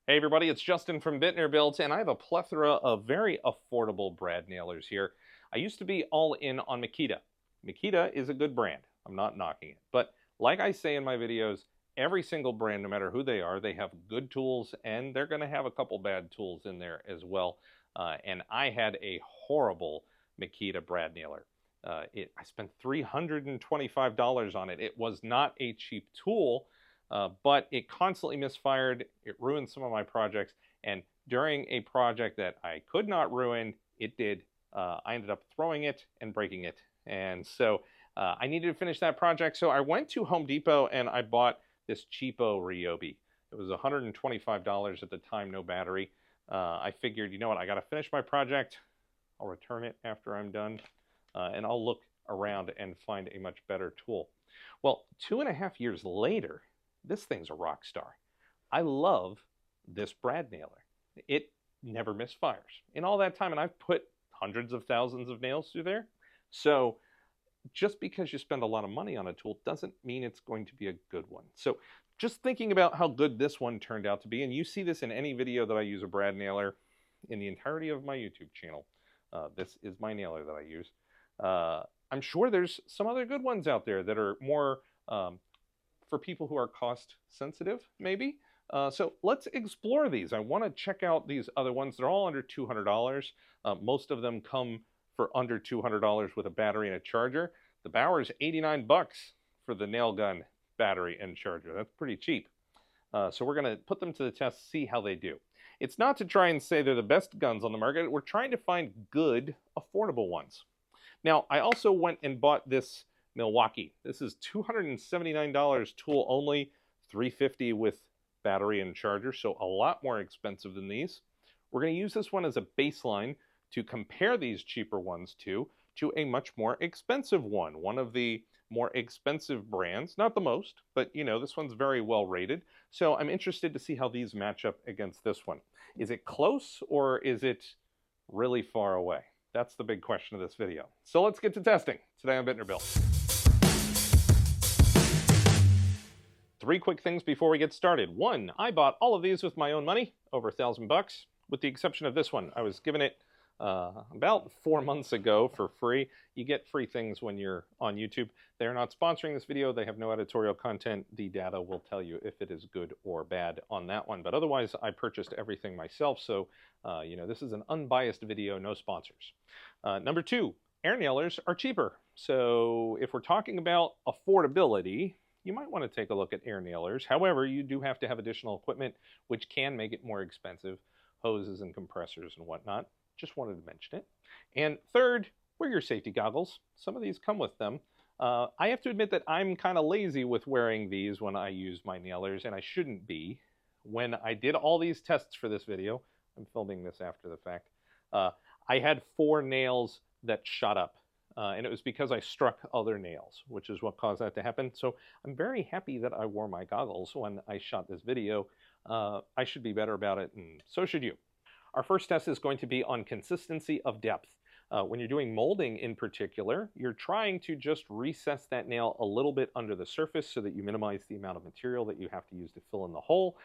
Hey everybody, it's Justin from Bittner Built, and I have a plethora of very affordable brad nailers here. I used to be all in on Makita. Makita is a good brand. I'm not knocking it. But like I say in my videos, every single brand, no matter who they are, they have good tools, and they're going to have a couple bad tools in there as well. And I had a horrible Makita brad nailer. I spent $325 on it. It was not a cheap tool. But it constantly misfired. It ruined some of my projects. And during a project that I could not ruin, it did. I ended up throwing it and breaking it. And so I needed to finish that project. So I went to Home Depot and I bought this cheapo Ryobi. It was $125 at the time, no battery. I figured, you know what, I got to finish my project. I'll return it after I'm done. And I'll look around and find a much better tool. Well, 2.5 years later, this thing's a rock star. I love this brad nailer. It never misfires. In all that time, and I've put hundreds of thousands of nails through there. So just because you spend a lot of money on a tool doesn't mean it's going to be a good one. So just thinking about how good this one turned out to be, and you see this in any video that I use a brad nailer in the entirety of my YouTube channel. This is my nailer that I use. I'm sure there's some other good ones out there that are more for people who are cost sensitive, maybe. So let's explore these. I want to check out these other ones. They're all under $200. Most of them come for under $200 with a battery and a charger. The Bauer's 89 bucks for the nail gun battery and charger. That's pretty cheap. So we're going to put them to the test, see how they do. It's not to try and say they're the best guns on the market. We're trying to find good, affordable ones. Now, I also went and bought this Milwaukee. This is $279 tool only, $350 with battery and charger, so a lot more expensive than these. We're going to use this one as a baseline to compare these cheaper ones to a much more expensive one of the more expensive brands, not the most, but you know, this one's very well rated. So I'm interested to see how these match up against this one. Is it close or is it really far away? That's the big question of this video. So let's get to testing today on Bittner Built. 3 quick things before we get started. 1, I bought all of these with my own money, over $1,000, with the exception of this one. I was given it about 4 months ago for free. You get free things when you're on YouTube. They're not sponsoring this video. They have no editorial content. The data will tell you if it is good or bad on that one. But otherwise, I purchased everything myself. So, you know, this is an unbiased video, no sponsors. Number 2, air nailers are cheaper. So if we're talking about affordability, you might want to take a look at air nailers. However, you do have to have additional equipment, which can make it more expensive, hoses and compressors and whatnot. Just wanted to mention it. And third, wear your safety goggles. Some of these come with them. I have to admit that I'm kind of lazy with wearing these when I use my nailers, and I shouldn't be. When I did all these tests for this video, I'm filming this after the fact, I had 4 nails that shot up. And it was because I struck other nails, which is what caused that to happen. So I'm very happy that I wore my goggles when I shot this video. I should be better about it, and so should you. Our first test is going to be on consistency of depth. When you're doing molding in particular, you're trying to just recess that nail a little bit under the surface so that you minimize the amount of material that you have to use to fill in the hole.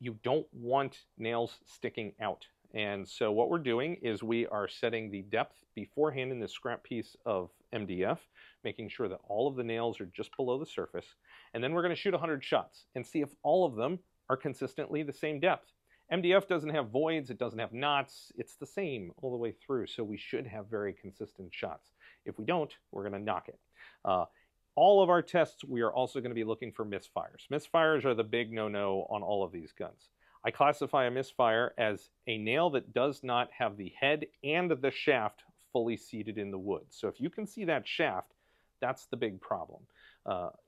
You don't want nails sticking out. And so what we're doing is we are setting the depth beforehand in this scrap piece of MDF, making sure that all of the nails are just below the surface. And then we're going to shoot 100 shots and see if all of them are consistently the same depth. MDF doesn't have voids, it doesn't have knots, it's the same all the way through, so we should have very consistent shots. If we don't, we're going to knock it. All of our tests, we are also going to be looking for misfires. Misfires are the big no-no on all of these guns. I classify a misfire as a nail that does not have the head and the shaft fully seated in the wood. So if you can see that shaft, that's the big problem.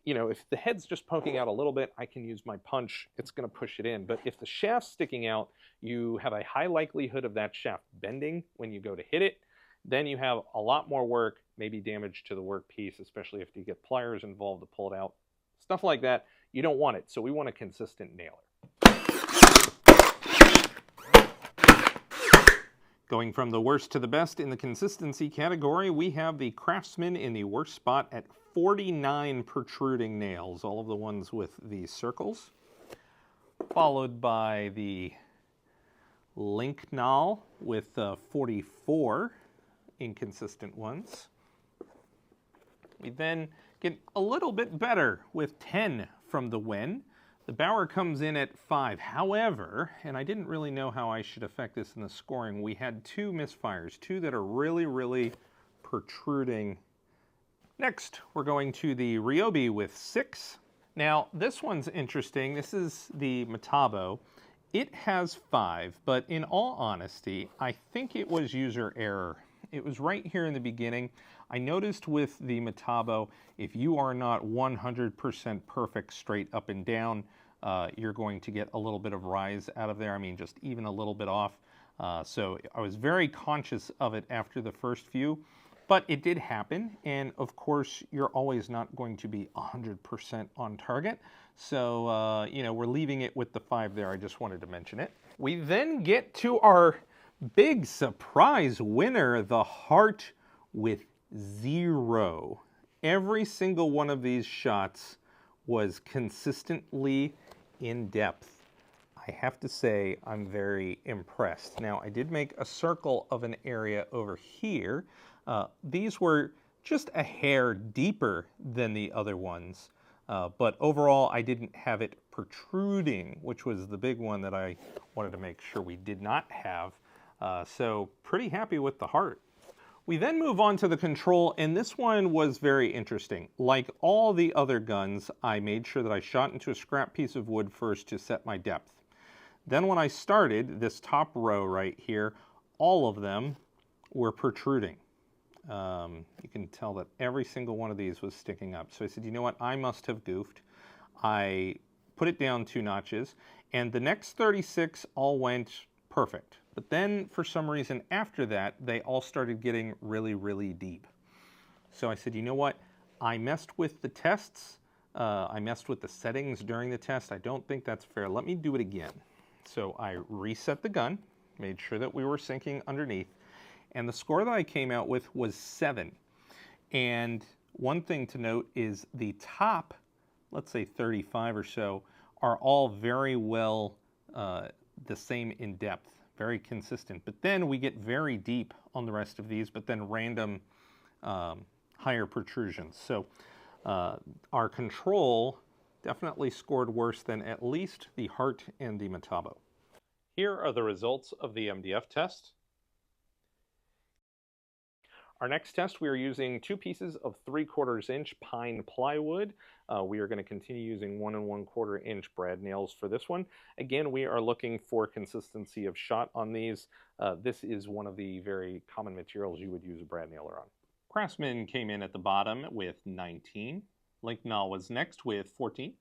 You know, if the head's just poking out a little bit, I can use my punch. It's going to push it in. But if the shaft's sticking out, you have a high likelihood of that shaft bending when you go to hit it. Then you have a lot more work, maybe damage to the workpiece, especially if you get pliers involved to pull it out. Stuff like that, you don't want it. So we want a consistent nailer. Going from the worst to the best in the consistency category, we have the Craftsman in the worst spot at 49 protruding nails, all of the ones with the circles. followed by the Linknall with 44 inconsistent ones. We then get a little bit better with 10 from the Wen. The Bauer comes in at 5. However, and I didn't really know how I should affect this in the scoring, we had 2 misfires, 2 that are really, really protruding. Next, we're going to the Ryobi with 6. Now, this one's interesting. This is the Metabo. It has 5, but in all honesty, I think it was user error. It was right here in the beginning. I noticed with the Metabo, if you are not 100% perfect straight up and down, you're going to get a little bit of rise out of there. I mean, just even a little bit off. So I was very conscious of it after the first few, but it did happen. And of course, you're always not going to be 100% on target. So, you know, we're leaving it with the 5 there. I just wanted to mention it. We then get to our big surprise winner, the Heart with 0. Every single one of these shots was consistently in depth. I have to say I'm very impressed. Now, I did make a circle of an area over here. These were just a hair deeper than the other ones, but overall I didn't have it protruding, which was the big one that I wanted to make sure we did not have. So pretty happy with the Heart. We then move on to the Control, and this one was very interesting. Like all the other guns, I made sure that I shot into a scrap piece of wood first to set my depth. Then when I started, this top row right here, all of them were protruding. You can tell that every single one of these was sticking up. So I said, you know what, I must have goofed. I put it down 2 notches, and the next 36 all went perfect. But then, for some reason, after that, they all started getting really, really deep. So I said, you know what? I messed with the tests. I messed with the settings during the test. I don't think that's fair. Let me do it again. So I reset the gun, made sure that we were syncing underneath, and the score that I came out with was 7. And one thing to note is the top, let's say 35 or so, are all very well the same in depth. Very consistent. But then we get very deep on the rest of these, but then random higher protrusions. So our Control definitely scored worse than at least the Heart and the Metabo. Here are the results of the MDF test. Our next test, we are using 2 pieces of 3/4 inch pine plywood. We are going to continue using 1 1/4 inch brad nails for this one. Again, we are looking for consistency of shot on these. This is one of the very common materials you would use a brad nailer on. Craftsman came in at the bottom with 19. Linknall was next with 14.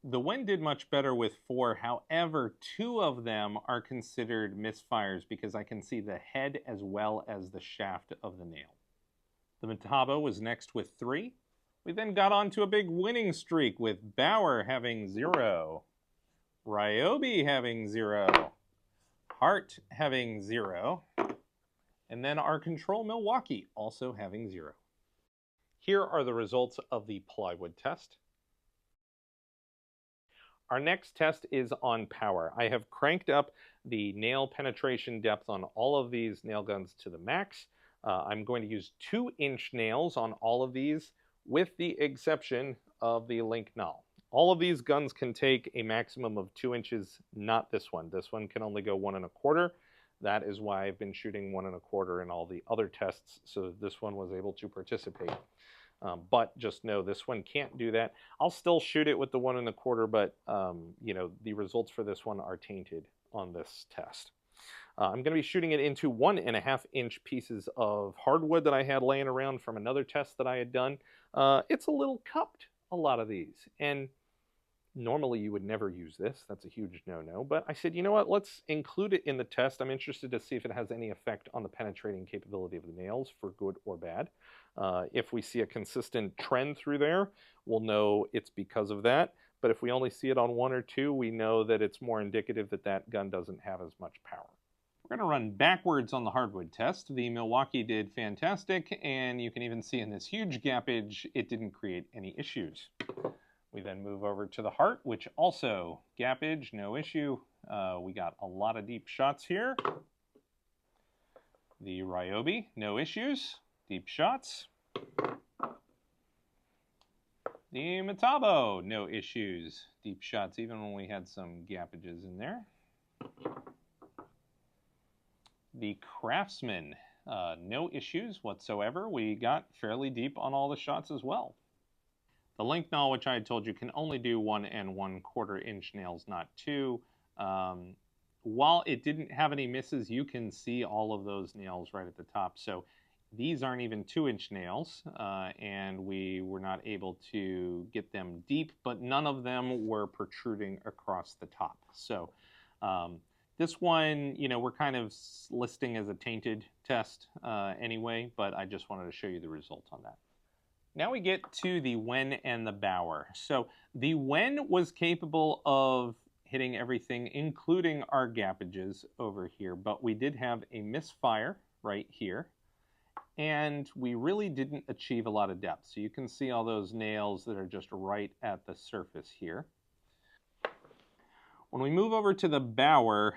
The Wen did much better with 4. However, 2 of them are considered misfires because I can see the head as well as the shaft of the nail. The Metabo was next with 3. We then got on to a big winning streak with Bauer having 0, Ryobi having 0, Heart having 0, and then our Control Milwaukee also having 0. Here are the results of the plywood test. Our next test is on power. I have cranked up the nail penetration depth on all of these nail guns to the max. I'm going to use 2-inch nails on all of these, with the exception of the Linknall. All of these guns can take a maximum of 2 inches, not this one. This one can only go 1 1/4. That is why I've been shooting 1 1/4 in all the other tests, so that this one was able to participate. But just know this one can't do that. I'll still shoot it with the 1 1/4, but you know, the results for this one are tainted on this test. I'm going to be shooting it into 1 1/2 inch pieces of hardwood that I had laying around from another test that I had done. It's a little cupped, a lot of these, and normally you would never use this. That's a huge no-no, but I said, you know what, let's include it in the test. I'm interested to see if it has any effect on the penetrating capability of the nails, for good or bad. If we see a consistent trend through there, we'll know it's because of that. But if we only see it on 1 or 2, we know that it's more indicative that that gun doesn't have as much power. We're going to run backwards on the hardwood test. The Milwaukee did fantastic, and you can even see in this huge gappage, it didn't create any issues. We then move over to the heart, which also gappage, no issue. We got a lot of deep shots here. The Ryobi, no issues, deep shots. The Metabo, no issues, deep shots, even when we had some gappages in there. The Craftsman, no issues whatsoever. We got fairly deep on all the shots as well. The link nail, which I had told you, can only do 1 1/4 inch nails, not 2. While it didn't have any misses, you can see all of those nails right at the top. So these aren't even 2-inch nails, and we were not able to get them deep, but none of them were protruding across the top. So this one, you know, we're kind of listing as a tainted test anyway, but I just wanted to show you the results on that. Now we get to the Wen and the Bauer. So the Wen was capable of hitting everything, including our gappages over here, but we did have a misfire right here, and we really didn't achieve a lot of depth. So you can see all those nails that are just right at the surface here. When we move over to the Bauer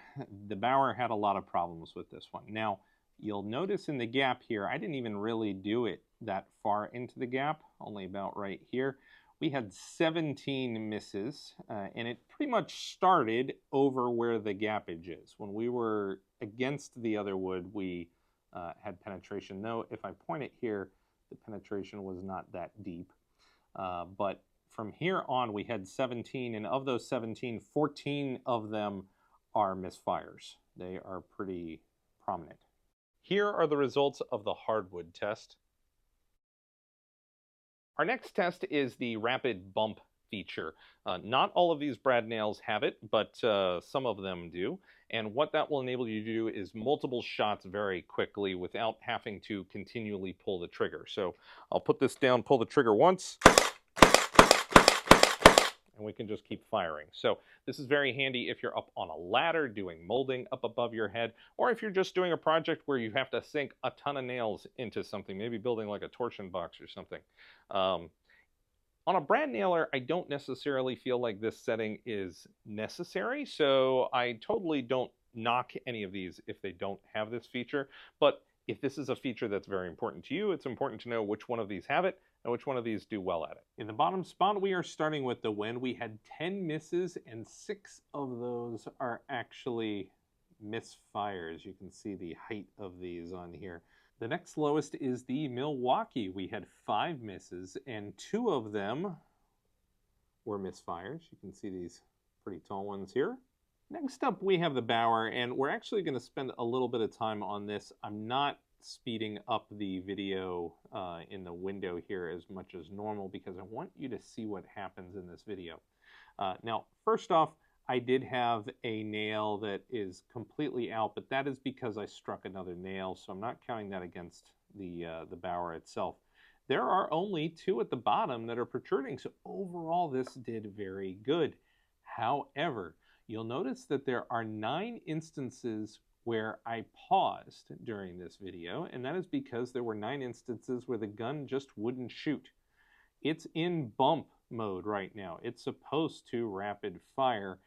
had a lot of problems with this one. Now, you'll notice in the gap here, I didn't even really do it that far into the gap, only about right here. We had 17 misses, and it pretty much started over where the gappage is. When we were against the other wood, we had penetration. Though, if I point it here, the penetration was not that deep. But from here on, we had 17, and of those 17, 14 of them are misfires. They are pretty prominent. Here are the results of the hardwood test. Our next test is the rapid bump feature. Not all of these brad nails have it, but some of them do. And what that will enable you to do is multiple shots very quickly without having to continually pull the trigger. So I'll put this down, pull the trigger once, and we can just keep firing. So this is very handy if you're up on a ladder doing molding up above your head, or if you're just doing a project where you have to sink a ton of nails into something, maybe building like a torsion box or something. On a brad nailer, I don't necessarily feel like this setting is necessary, so I totally don't knock any of these if they don't have this feature. But if this is a feature that's very important to you, it's important to know which one of these have it and which one of these do well at it. In the bottom spot, we are starting with the Wen. We had 10 misses, and 6 of those are actually misfires. You can see the height of these on here. The next lowest is the Milwaukee. We had 5 misses, and 2 of them were misfires. You can see these pretty tall ones here. Next up, we have the Bauer, and we're actually going to spend a little bit of time on this. I'm not speeding up the video in the window here as much as normal because I want you to see what happens in this video. Now, first off, I did have a nail that is completely out, but that is because I struck another nail, so I'm not counting that against the Bauer itself. There are only 2 at the bottom that are protruding, so overall this did very good. However, you'll notice that there are 9 instances where I paused during this video, and that is because there were 9 instances where the gun just wouldn't shoot. It's in bump mode right now. It's supposed to rapid fire,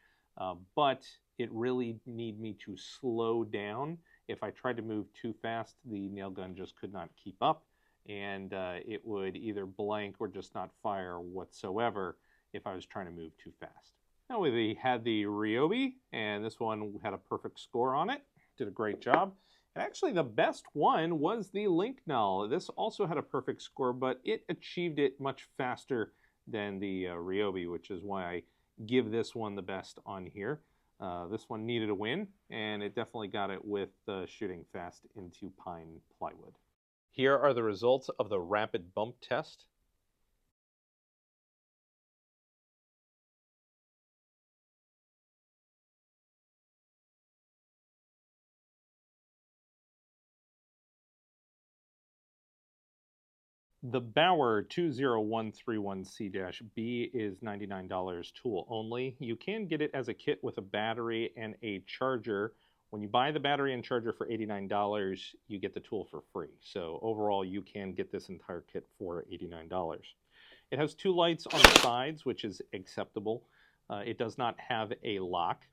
but it really need me to slow down. If I tried to move too fast, the nail gun just could not keep up, and it would either blank or just not fire whatsoever if I was trying to move too fast. Now we had the Ryobi, and this one had a perfect score on it. Did a great job. And actually the best one was the Linknull. This also had a perfect score, but it achieved it much faster than the Ryobi, which is why I give this one the best on here. This one needed a win, and it definitely got it with shooting fast into pine plywood. Here are the results of the rapid bump test. The Bauer 20131C-B is $99 tool only. You can get it as a kit with a battery and a charger. When you buy the battery and charger for $89, you get the tool for free. So overall, you can get this entire kit for $89. It has two lights on the sides, which is acceptable. It does not have a lock.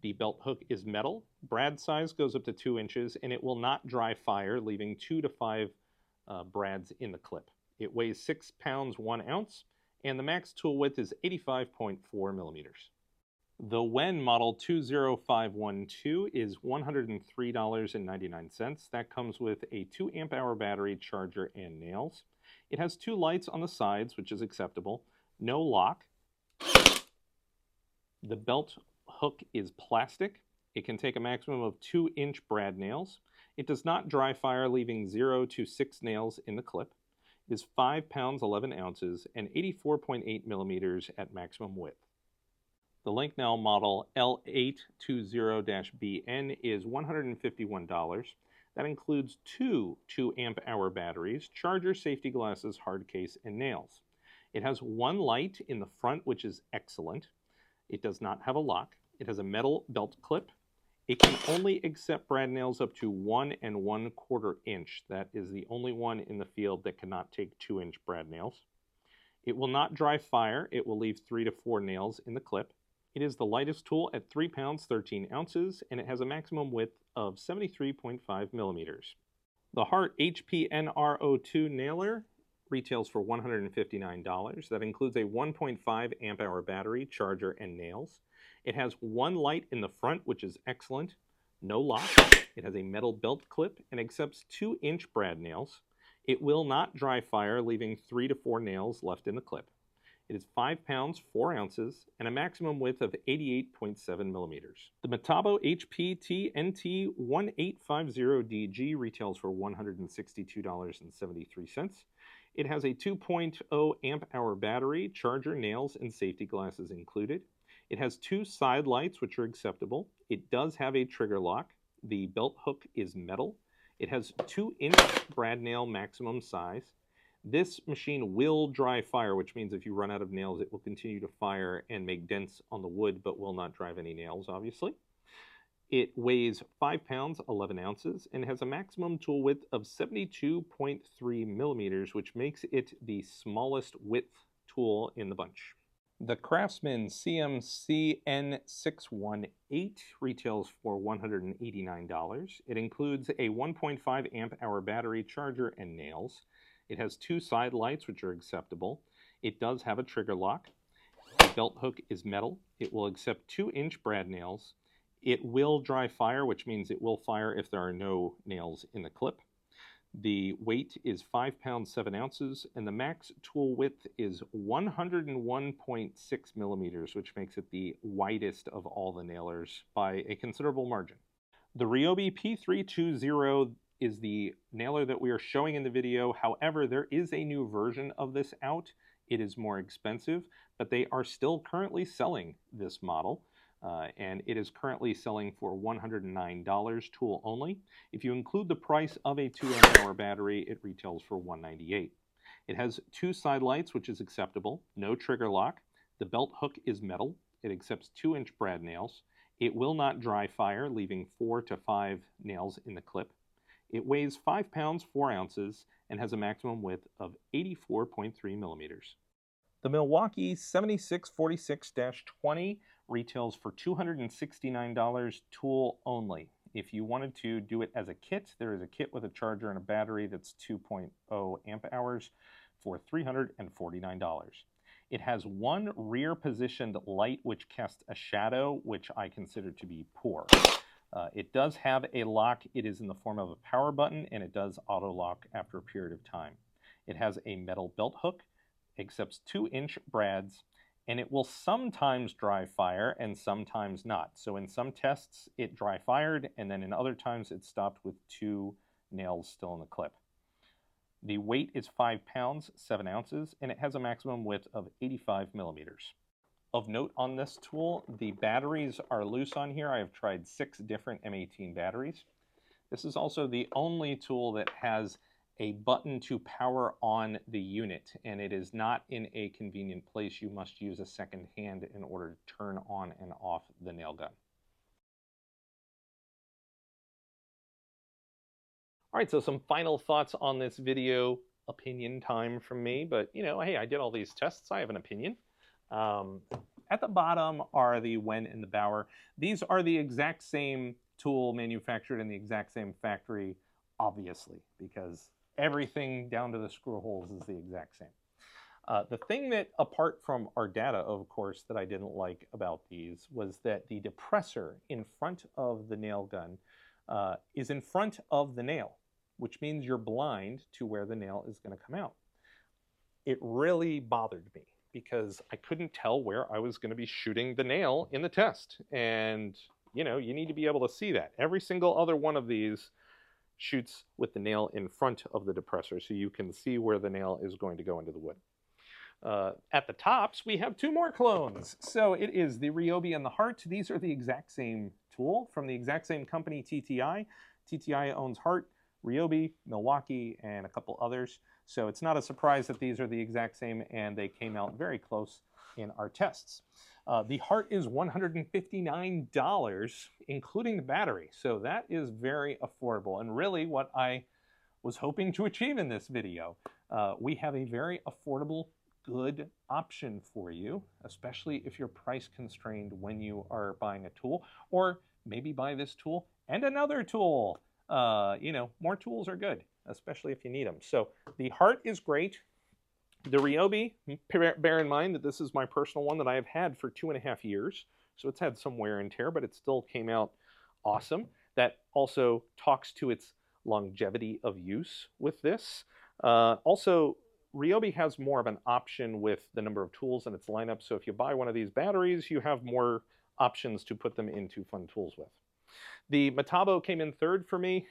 The belt hook is metal. Brad size goes up to 2 inches, and it will not dry fire, leaving 2 to 5 brads in the clip. It weighs 6 pounds 1 ounce, and the max tool width is 85.4 millimeters. The Wen model 20512 is $103.99. That comes with a 2 amp hour battery, charger, and nails. It has two lights on the sides, which is acceptable. No lock. The belt hook is plastic. It can take a maximum of 2-inch brad nails. It does not dry fire, leaving 0 to 6 nails in the clip. It is 5 pounds 11 ounces and 84.8 millimeters at maximum width. The Linknell model L820-BN is $151. That includes two 2 amp hour batteries, charger, safety glasses, hard case, and nails. It has one light in the front, which is excellent. It does not have a lock. It has a metal belt clip. It can only accept brad nails up to 1 1/4 inch. That is the only one in the field that cannot take 2-inch brad nails. It will not dry fire. It will leave 3 to 4 nails in the clip. It is the lightest tool at 3 pounds 13 ounces, and it has a maximum width of 73.5 millimeters. The Hart HP NR02 nailer retails for $159. That includes a 1.5 amp hour battery, charger, and nails. It has one light in the front, which is excellent. No lock. It has a metal belt clip and accepts 2-inch brad nails. It will not dry fire, leaving 3 to 4 nails left in the clip. It is 5 pounds 4 ounces and a maximum width of 88.7 millimeters. The Metabo HP TNT 1850DG retails for $162.73. It has a 2.0 amp hour battery, charger, nails, and safety glasses included. It has two side lights, which are acceptable. It does have a trigger lock. The belt hook is metal. It has 2-inch brad nail maximum size. This machine will dry fire, which means if you run out of nails, it will continue to fire and make dents on the wood, but will not drive any nails, obviously. It weighs 5 pounds 11 ounces and has a maximum tool width of 72.3 millimeters, which makes it the smallest width tool in the bunch. The Craftsman CMCN618 retails for $189. It includes a 1.5 amp hour battery, charger, and nails. It has two side lights, which are acceptable. It does have a trigger lock. The belt hook is metal. It will accept 2-inch brad nails. It will dry fire, which means it will fire if there are no nails in the clip. The weight is 5 pounds 7 ounces, and the max tool width is 101.6 millimeters, which makes it the widest of all the nailers by a considerable margin. The Ryobi P320 is the nailer that we are showing in the video. However, there is a new version of this out. It is more expensive, but they are still currently selling this model. And it is currently selling for $109 tool only. If you include the price of a 2 amp hour battery, it retails for $198. It has two side lights, which is acceptable, no trigger lock. The belt hook is metal. It accepts 2-inch brad nails. It will not dry fire, leaving 4 to 5 nails in the clip. It weighs 5 pounds 4 ounces and has a maximum width of 84.3 millimeters. The Milwaukee 7646-20 retails for $269 tool only. If you wanted to do it as a kit, there is a kit with a charger and a battery that's 2.0 amp hours for $349. It has one rear positioned light which casts a shadow, which I consider to be poor. It does have a lock. It is in the form of a power button, and it does auto lock after a period of time. It has a metal belt hook, accepts 2-inch brads, and it will sometimes dry fire and sometimes not. So in some tests it dry fired, and then in other times it stopped with 2 nails still in the clip. The weight is 5 pounds 7 ounces, and it has a maximum width of 85 millimeters. Of note on this tool, the batteries are loose on here. I have tried 6 different M18 batteries. This is also the only tool that has a button to power on the unit, and it is not in a convenient place. You must use a second hand in order to turn on and off the nail gun. All right, so some final thoughts on this video. opinion time from me, but you know, hey, I did all these tests. I have an opinion. At the bottom are the Wen and the Bauer. These are the exact same tool manufactured in the exact same factory, obviously, because everything down to the screw holes is the exact same. The thing that, apart from our data, of course, that I didn't like about these was that the depressor in front of the nail gun is in front of the nail, which means you're blind to where the nail is going to come out. It really bothered me because I couldn't tell where I was going to be shooting the nail in the test. And, you know, you need to be able to see that. Every single other one of these shoots with the nail in front of the depressor, so you can see where the nail is going to go into the wood. At the tops, we have two more clones. So it is the Ryobi and the Heart. These are the exact same tool from the exact same company, TTI. TTI owns Heart, Ryobi, Milwaukee, and a couple others. So it's not a surprise that these are the exact same, and they came out very close in our tests. The Heart is $159, including the battery. So that is very affordable, and really what I was hoping to achieve in this video. We have a very affordable, good option for you, especially if you're price constrained when you are buying a tool, or maybe buy this tool and another tool. You know, more tools are good, especially if you need them. So the Heart is great. The Ryobi, bear in mind that this is my personal one that I have had for 2.5 years. So it's had some wear and tear, but it still came out awesome. That also talks to its longevity of use with this. Also, Ryobi has more of an option with the number of tools in its lineup, so if you buy one of these batteries, you have more options to put them into fun tools with. The Metabo came in third for me.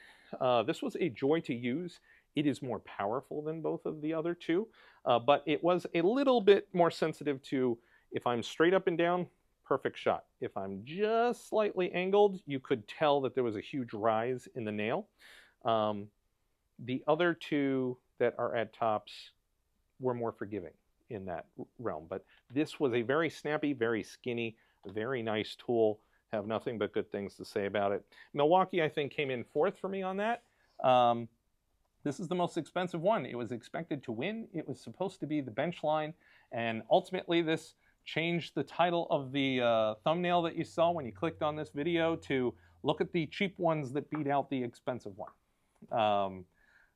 This was a joy to use. It is more powerful than both of the other two, but it was a little bit more sensitive to, if I'm straight up and down, perfect shot. If I'm just slightly angled, you could tell that there was a huge rise in the nail. The other two that are at tops were more forgiving in that realm. But this was a very snappy, very skinny, very nice tool. Have nothing but good things to say about it. Milwaukee, I think, came in fourth for me on that. This is the most expensive one. It was expected to win. It was supposed to be the bench line. And ultimately, this changed the title of the thumbnail that you saw when you clicked on this video to look at the cheap ones that beat out the expensive one.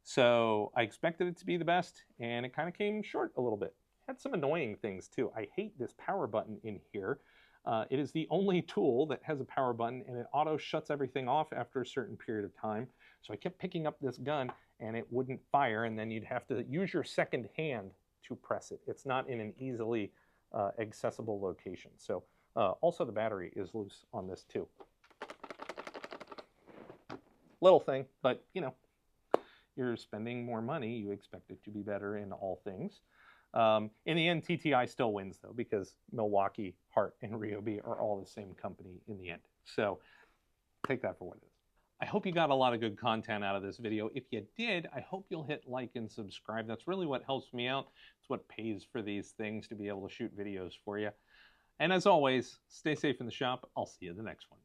So I expected it to be the best, and it kind of came short a little bit. Had some annoying things too. I hate this power button in here. It is the only tool that has a power button, and it auto shuts everything off after a certain period of time. So I kept picking up this gun, and it wouldn't fire, and then you'd have to use your second hand to press it. It's not in an easily accessible location. So also the battery is loose on this too. Little thing, but you know, you're spending more money, you expect it to be better in all things. In the end, TTI still wins, though, because Milwaukee, Heart, and Ryobi are all the same company in the end. So take that for what it is. I hope you got a lot of good content out of this video. If you did, I hope you'll hit like and subscribe. That's really what helps me out. It's what pays for these things, to be able to shoot videos for you. And as always, stay safe in the shop. I'll see you in the next one.